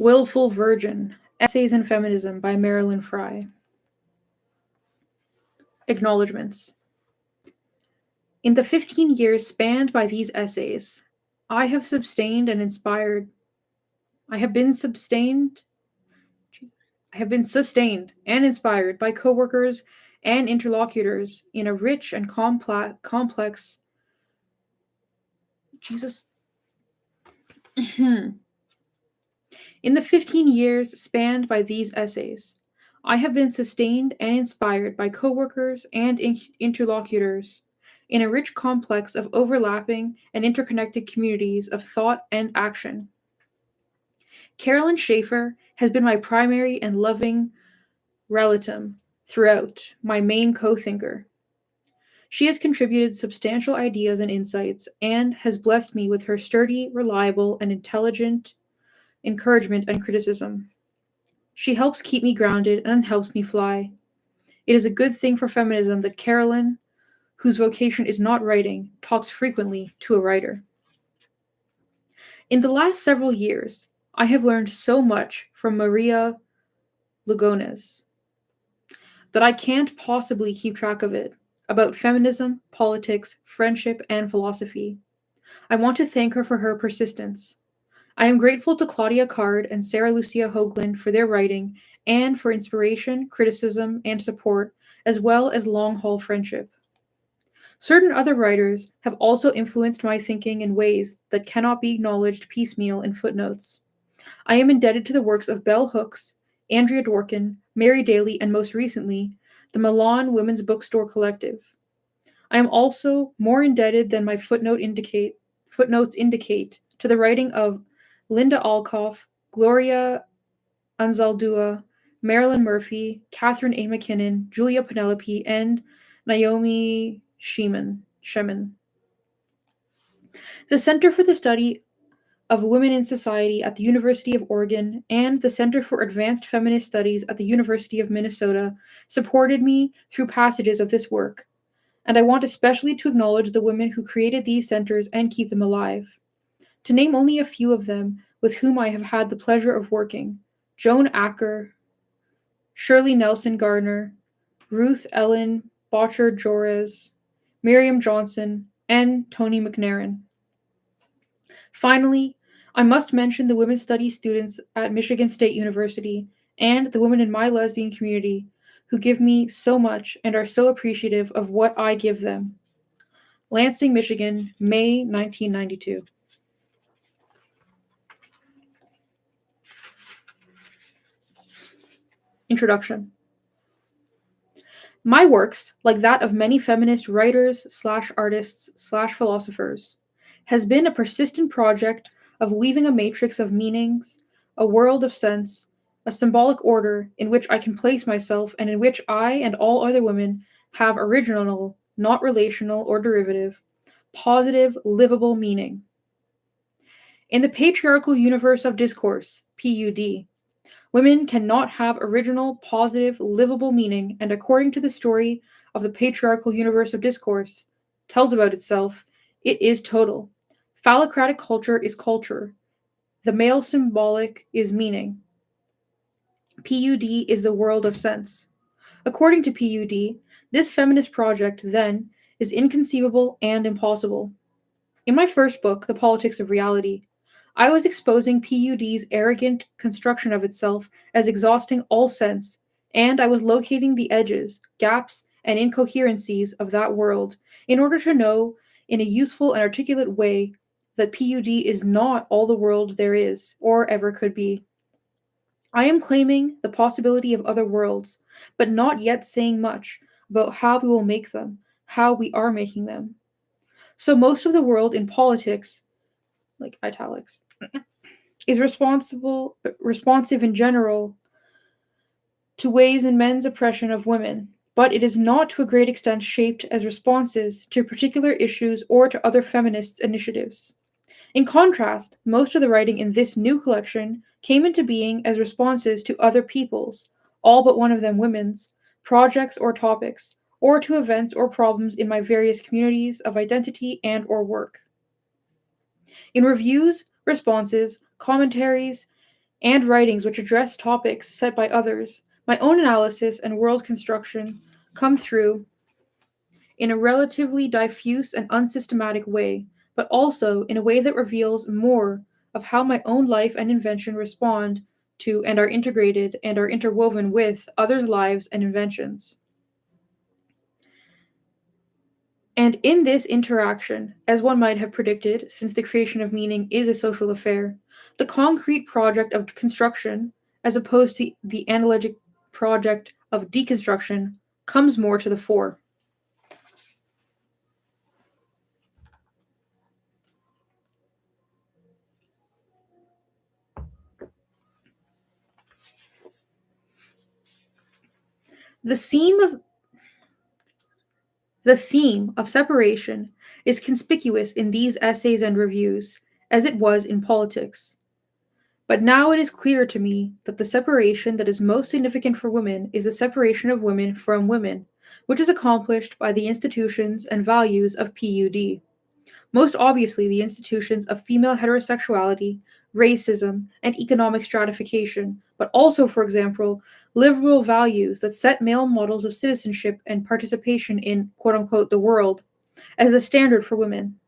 Willful Virgin, Essays in Feminism by Marilyn Frye. Acknowledgments. In the 15 years spanned by these essays, I have been sustained and inspired by coworkers and interlocutors in a rich and complex In the 15 years spanned by these essays, I have been sustained and inspired by coworkers and interlocutors in a rich complex of overlapping and interconnected communities of thought and action. Carolyn Schaefer has been my primary and loving relatum throughout, my main co-thinker. She has contributed substantial ideas and insights and has blessed me with her sturdy, reliable, and intelligent encouragement and criticism. She helps keep me grounded and helps me fly. It is a good thing for feminism that Carolyn, whose vocation is not writing, talks frequently to a writer. In the last several years, I have learned so much from Maria Lugones that I can't possibly keep track of it, about feminism, politics, friendship, and philosophy. I want to thank her for her persistence. I am grateful to Claudia Card and Sarah Lucia Hoagland for their writing and for inspiration, criticism, and support, as well as long-haul friendship. Certain other writers have also influenced my thinking in ways that cannot be acknowledged piecemeal in footnotes. I am indebted to the works of Bell Hooks, Andrea Dworkin, Mary Daly, and most recently, the Milan Women's Bookstore Collective. I am also more indebted than my footnotes indicate to the writing of Linda Alcoff, Gloria Anzaldúa, Marilyn Murphy, Catherine A. McKinnon, Julia Penelope, and Naomi Shemin. The Center for the Study of Women in Society at the University of Oregon and the Center for Advanced Feminist Studies at the University of Minnesota supported me through passages of this work, and I want especially to acknowledge the women who created these centers and keep them alive. To name only a few of them with whom I have had the pleasure of working: Joan Acker, Shirley Nelson Gardner, Ruth Ellen Bocher-Jorez, Miriam Johnson, and Toni McNairn. Finally, I must mention the women's studies students at Michigan State University and the women in my lesbian community who give me so much and are so appreciative of what I give them. Lansing, Michigan, May 1992. Introduction. My works, like that of many feminist writers/artists/philosophers, has been a persistent project of weaving a matrix of meanings, a world of sense, a symbolic order in which I can place myself and in which I and all other women have original, not relational or derivative, positive, livable meaning. In the patriarchal universe of discourse, PUD, women cannot have original, positive, livable meaning, and according to the story of the patriarchal universe of discourse tells about itself, it is total. Phallocratic culture is culture. The male symbolic is meaning. PUD is the world of sense. According to PUD, this feminist project, then, is inconceivable and impossible. In my first book, The Politics of Reality, I was exposing PUD's arrogant construction of itself as exhausting all sense, and I was locating the edges, gaps, and incoherencies of that world in order to know, in a useful and articulate way, that PUD is not all the world there is, or ever could be. I am claiming the possibility of other worlds, but not yet saying much about how we will make them, how we are making them. So most of the world in politics, like italics, is responsive in general to ways in men's oppression of women, but it is not to a great extent shaped as responses to particular issues or to other feminist initiatives. In contrast, most of the writing in this new collection came into being as responses to other people's, all but one of them women's, projects or topics, or to events or problems in my various communities of identity and or work. In reviews, responses, commentaries, and writings which address topics set by others, my own analysis and world construction come through in a relatively diffuse and unsystematic way, but also in a way that reveals more of how my own life and invention respond to and are integrated and are interwoven with others' lives and inventions. And in this interaction, as one might have predicted, since the creation of meaning is a social affair, the concrete project of construction, as opposed to the analytic project of deconstruction, comes more to the fore. The theme of The theme of separation is conspicuous in these essays and reviews, as it was in politics. But now it is clear to me that the separation that is most significant for women is the separation of women from women, which is accomplished by the institutions and values of PUD. Most obviously, the institutions of female heterosexuality, racism, and economic stratification, but also, for example, liberal values that set male models of citizenship and participation in quote unquote the world as the standard for women.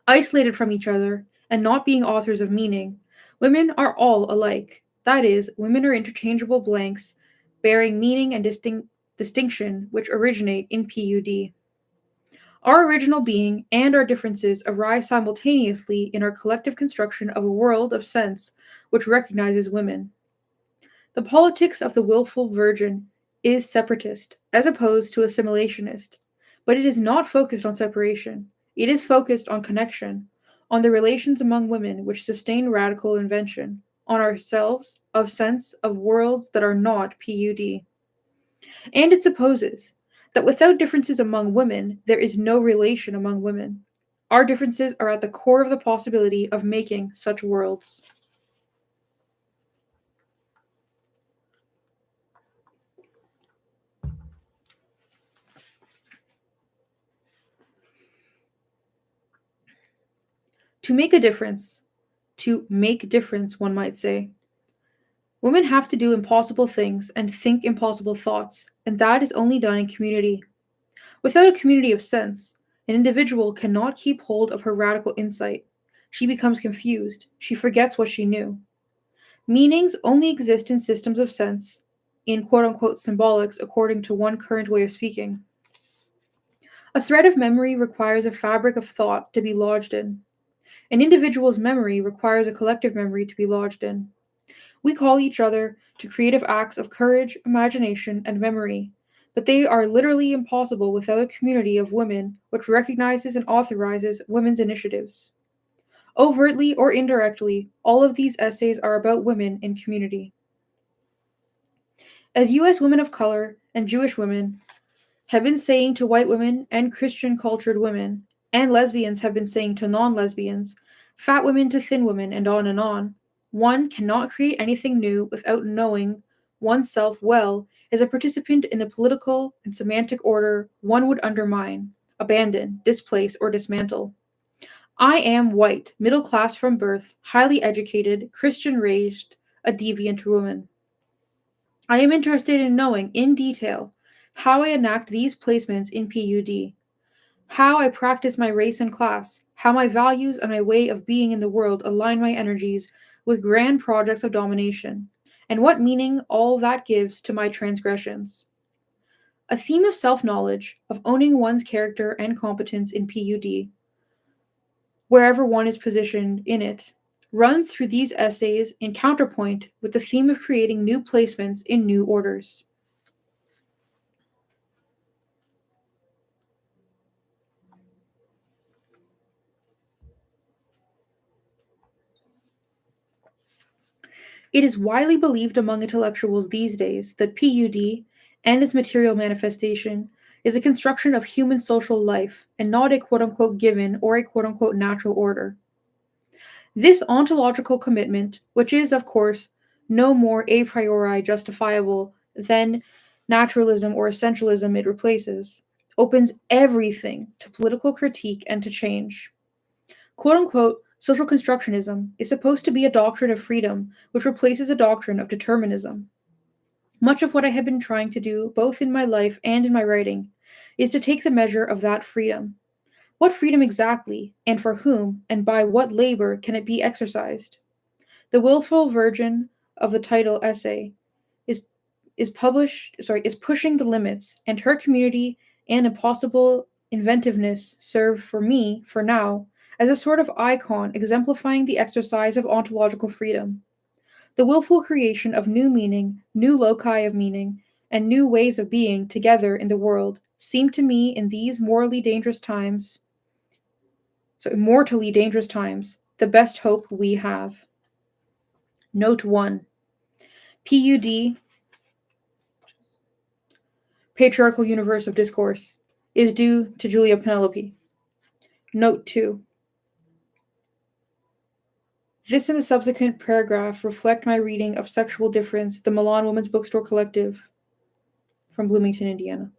Isolated from each other and not being authors of meaning, women are all alike. That is, women are interchangeable blanks bearing meaning and distinction which originate in PUD. Our original being and our differences arise simultaneously in our collective construction of a world of sense which recognizes women. The politics of the willful virgin is separatist, as opposed to assimilationist, but it is not focused on separation. It is focused on connection, on the relations among women which sustain radical invention, on ourselves, of sense, of worlds that are not PUD. And it supposes that without differences among women, there is no relation among women. Our differences are at the core of the possibility of making such worlds. To make a difference, to make difference, one might say, women have to do impossible things and think impossible thoughts, and that is only done in community. Without a community of sense, an individual cannot keep hold of her radical insight. She becomes confused. She forgets what she knew. Meanings only exist in systems of sense, in quote unquote symbolics, according to one current way of speaking. A thread of memory requires a fabric of thought to be lodged in. An individual's memory requires a collective memory to be lodged in. We call each other to creative acts of courage, imagination, and memory, but they are literally impossible without a community of women which recognizes and authorizes women's initiatives. Overtly or indirectly, all of these essays are about women in community. As US women of color and Jewish women have been saying to white women and Christian cultured women, and lesbians have been saying to non lesbians, fat women to thin women, and on, one cannot create anything new without knowing oneself well as a participant in the political and semantic order one would undermine, abandon, displace, or dismantle. I am white, middle class from birth, highly educated, Christian raised, a deviant woman. I am interested in knowing, in detail, how I enact these placements in PUD, how I practice my race and class, how my values and my way of being in the world align my energies with grand projects of domination, and what meaning all that gives to my transgressions. A theme of self knowledge, of owning one's character and competence in PUD, wherever one is positioned in it, runs through these essays in counterpoint with the theme of creating new placements in new orders. It is widely believed among intellectuals these days that PUD and its material manifestation is a construction of human social life and not a quote unquote given or a quote unquote natural order. This ontological commitment, which is, of course, no more a priori justifiable than naturalism or essentialism it replaces, opens everything to political critique and to change. Quote unquote, Social constructionism is supposed to be a doctrine of freedom which replaces a doctrine of determinism. Much of what I have been trying to do, both in my life and in my writing, is to take the measure of that freedom. What freedom exactly, and for whom, and by what labor can it be exercised? The willful version of the title essay is is pushing the limits, and her community and impossible inventiveness serve for me, for now, as a sort of icon exemplifying the exercise of ontological freedom. The willful creation of new meaning, new loci of meaning, and new ways of being together in the world seem to me in these mortally dangerous times, the best hope we have. Note 1. PUD, Patriarchal Universe of Discourse, is due to Julia Penelope. Note 2. This and the subsequent paragraph reflect my reading of Sexual Difference, the Milan Women's Bookstore Collective, from Bloomington, Indiana.